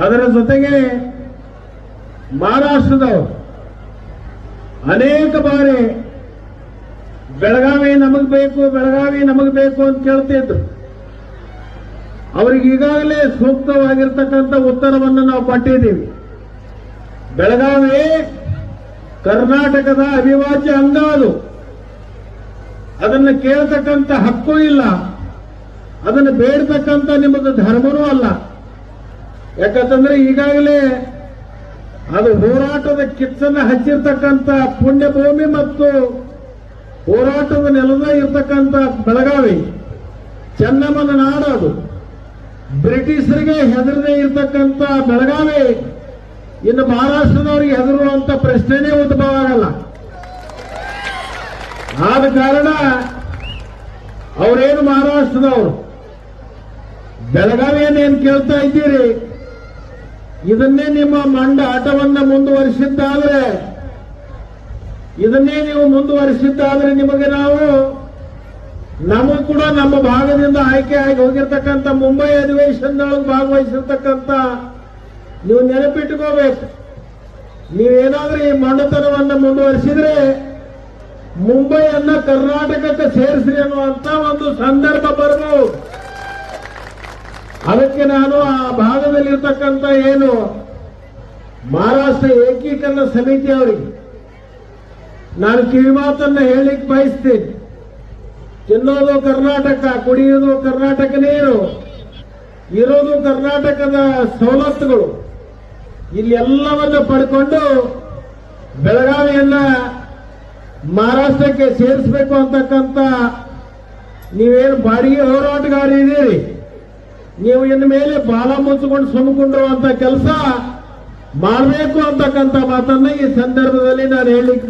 ಅದರ ಜೊತೆಗೆ ಮಹಾರಾಷ್ಟ್ರದವರು ಅನೇಕ ಬಾರಿ ಬೆಳಗಾವಿ ನಮಗ್ ಬೇಕು, ಬೆಳಗಾವಿ ನಮಗ್ ಬೇಕು ಅಂತ ಕೇಳ್ತಿದ್ರು. ಅವ್ರಿಗೆ ಈಗಾಗಲೇ ಸೂಕ್ತವಾಗಿರ್ತಕ್ಕಂಥ ಉತ್ತರವನ್ನು ನಾವು ಕೊಟ್ಟಿದ್ದೀವಿ. ಬೆಳಗಾವಿ ಕರ್ನಾಟಕದ ಅವಿಭಾಜ್ಯ ಅಂಗ, ಅದನ್ನು ಕೇಳತಕ್ಕಂಥ ಹಕ್ಕು ಇಲ್ಲ, ಅದನ್ನು ಬೇಡತಕ್ಕಂಥ ನಿಮ್ಮದು ಧರ್ಮನೂ ಅಲ್ಲ. ಯಾಕಂತಂದ್ರೆ ಈಗಾಗಲೇ ಅದು ಹೋರಾಟದ ಕಿಚ್ಚನ್ನು ಹಚ್ಚಿರ್ತಕ್ಕಂಥ ಪುಣ್ಯಭೂಮಿ ಮತ್ತು ಹೋರಾಟದ ನೆಲದ ಇರ್ತಕ್ಕಂಥ ಬೆಳಗಾವಿ ಚೆನ್ನಮ್ಮನ ನಾಡು. ಅದು ಬ್ರಿಟಿಷರಿಗೆ ಹೆದರದೇ ಇರ್ತಕ್ಕಂಥ ಬೆಳಗಾವಿ ಇನ್ನು ಮಹಾರಾಷ್ಟ್ರದವರಿಗೆ ಹೆದರುವಂತ ಪ್ರಶ್ನೆನೇ ಉದ್ಭವ ಆಗಲ್ಲ. ಆದ ಕಾರಣ ಅವರೇನು ಮಹಾರಾಷ್ಟ್ರದವರು ಬೆಳಗಾವಿಯನ್ನೇನು ಕೇಳ್ತಾ ಇದ್ದೀರಿ, ಇದನ್ನೇ ನಿಮ್ಮ ಮಂಡ ಆಟವನ್ನ ಮುಂದುವರಿಸಿದ್ದಾದ್ರೆ, ಇದನ್ನೇ ನೀವು ಮುಂದುವರಿಸಿದ್ದಾದ್ರೆ ನಿಮಗೆ ನಮಗೂ ಕೂಡ ನಮ್ಮ ಭಾಗದಿಂದ ಆಯ್ಕೆ ಆಗಿ ಹೋಗಿರ್ತಕ್ಕಂಥ ಮುಂಬೈ ಅಧಿವೇಶನದೊಳಗೆ ಭಾಗವಹಿಸಿರ್ತಕ್ಕಂಥ ನೀವು ನೆನಪಿಟ್ಟುಕೋಬೇಕು. ನೀವೇನಾದ್ರೂ ಈ ಮೊಂಡತನವನ್ನು ಮುಂದುವರಿಸಿದ್ರೆ ಮುಂಬೈಯನ್ನ ಕರ್ನಾಟಕಕ್ಕೆ ಸೇರಿಸ್ರಿ ಅನ್ನುವಂತ ಒಂದು ಸಂದರ್ಭ ಬರ್ಬೋದು. ಅದಕ್ಕೆ ನಾನು ಆ ಭಾಗದಲ್ಲಿರ್ತಕ್ಕಂಥ ಏನು ಮಹಾರಾಷ್ಟ್ರ ಏಕೀಕರಣ ಸಮಿತಿ ಅವರಿಗೆ ನಾನು ಕಿವಿಮಾತನ್ನ ಹೇಳಲಿಕ್ಕೆ ಬಯಸ್ತೇನೆ. ತಿನ್ನೋದು ಕರ್ನಾಟಕ, ಕುಡಿಯೋದು ಕರ್ನಾಟಕ ನೀರು, ಇರೋದು ಕರ್ನಾಟಕದ ಸವಲತ್ತುಗಳು, ಇಲ್ಲೆಲ್ಲವನ್ನು ಪಡ್ಕೊಂಡು ಬೆಳಗಾವಿಯನ್ನ ಮಹಾರಾಷ್ಟ್ರಕ್ಕೆ ಸೇರಿಸಬೇಕು ಅಂತಕ್ಕಂಥ ನೀವೇನು ಬಾಡಿಗೆ ಹೋರಾಟಗಾರ ಇದ್ದೀರಿ, ನೀವು ಇನ್ನು ಮೇಲೆ ಬಾಲ ಮುಚ್ಚಿಕೊಂಡು ಸುಮ್ಕೊಂಡಿರುವಂತ ಕೆಲಸ ಮಾಡಬೇಕು ಅಂತಕ್ಕಂಥ ಮಾತನ್ನ ಈ ಸಂದರ್ಭದಲ್ಲಿ ನಾನು ಹೇಳಲಿಕ್ಕೆ